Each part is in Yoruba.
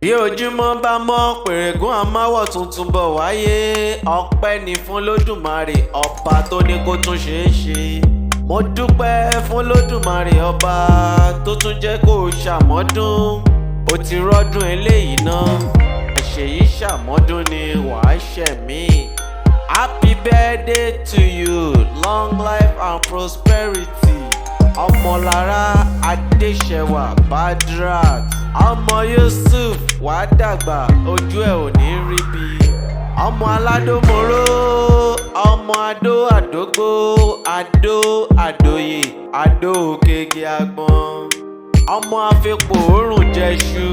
Bí ojúmọ́ bá mọ́ pèrègùn amáwọ̀ tuntun bọ̀ wáyé, ọpẹ́ ni fún Olódùmarè ọba tó ní kó tún ṣeé ṣe. Mo dúpẹ́ fún Olódùmarè ọba tó tún jẹ́ kó ṣàmọ́dún. Ó ti rọ́dún eléyìí náà, ẹ̀ṣẹ̀ yìí ṣàmọ́dún ni wàá ṣẹ̀mí. Happy birthday to you, long life and prosperity. Ọmọlára Adéṣẹwà Badirat, ọmọ Yusuf wàá dàgbà ojú ẹ̀ ò ní rí bí. Ọmọ aladomoro, ọmọ Ado-odo Awori, Ado-odo Agbọn, ọmọ afẹ́pọ̀ òórùn jẹ́ṣu,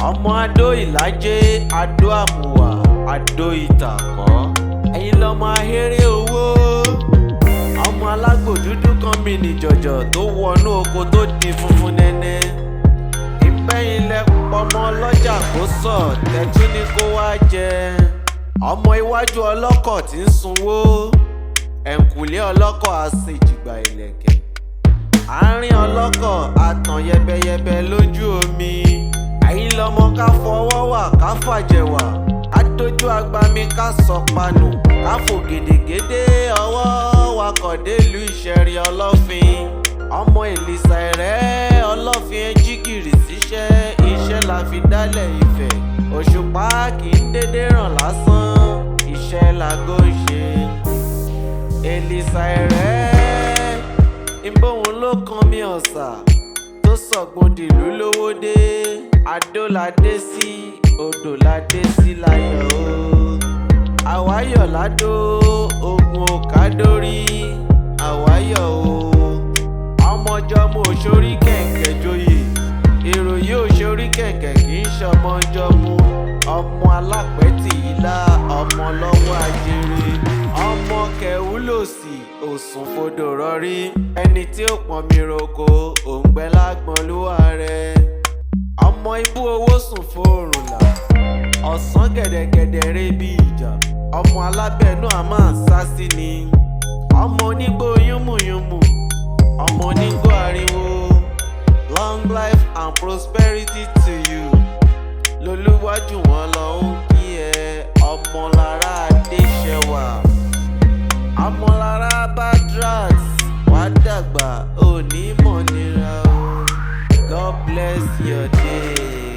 ọmọ Ado Ìlàjẹ, Ado Àmùwà, Ado Ìtàkọ́, ẹ̀yin lọ́mọ ahéré owó. Ọmọ alágbò dúdú kan mi ní jọ̀jọ̀ tó wọnú oko tó di funfun nẹ́nẹ́. Ìbẹ́yìn lẹ pọmọ ọlọ́jà kó sọ̀ tẹ́tú ní kó wá jẹ. Ọmọ iwájú ọlọ́kọ̀ tí ń sunwó, ẹ̀ǹkùlé ọlọ́kọ̀ á sì jìgbà ìlẹ̀kẹ̀. Àárín ọlọ́kọ̀ àtàn yẹbẹyẹbẹ lójú omi. Ẹ̀yin lọmọ ká fọwọ́ wà ká fàjẹ̀ wà, ká dójú agbami ká sọ panu, ká fò gèdègèdè ọwọ́ wakọ̀ délùú Ìṣẹ̀rí Ọlọ́fin. Ọmọ Èlìsà ẹ̀rẹ́ Ọlọ́fin ẹjígìrì síṣẹ́, iṣẹ́ la fi dálẹ̀ Ifẹ̀. Òṣùpá kì í dédé ràn lásán, iṣẹ́ làgó ṣe. Èlìsà ẹ̀rẹ́ ìbòhùn ló kan mi ọ̀sà tó sọ̀gbọ́n dìlú lówó dé. Adó la dé sí, odò la dé sí láyọ̀ o. Àwáyọ̀ ládó, ogun òkádórí, àwáyọ̀ o. Ọmọjọ́ mo ṣorí kẹ̀kẹ́ joyè, èrò yóò ṣorí kẹ̀kẹ́ kì í ṣọmọjọ́ mu. Ọmọ alápẹ̀tì ilá, ọmọ lọ́wọ́ ajere, ọmọ kẹ̀wúlòsì òsùn fodò rọrí. Ẹni tí ó pọn mi roko òǹgbẹ lágbọn lúwa rẹ̀. Ọmọ ibú owó sùn fóòrùn là, ọ̀sán gẹ̀dẹ̀gẹ̀dẹ̀ rẹ̀ bí ìjà. Ọmọ alábẹ́nú a máa ń sá sí ni. Ọmọ onígbó yúnmùyúnmù, ọmọ onígbó ariwo. Long life and prosperity to you. Lolúwájú wọn lọ ń kí ẹ, Ọmọlára Adéṣẹwà. Ọmọlára Badirat wàá dàgbà òní mọ̀ nira o. God bless your day.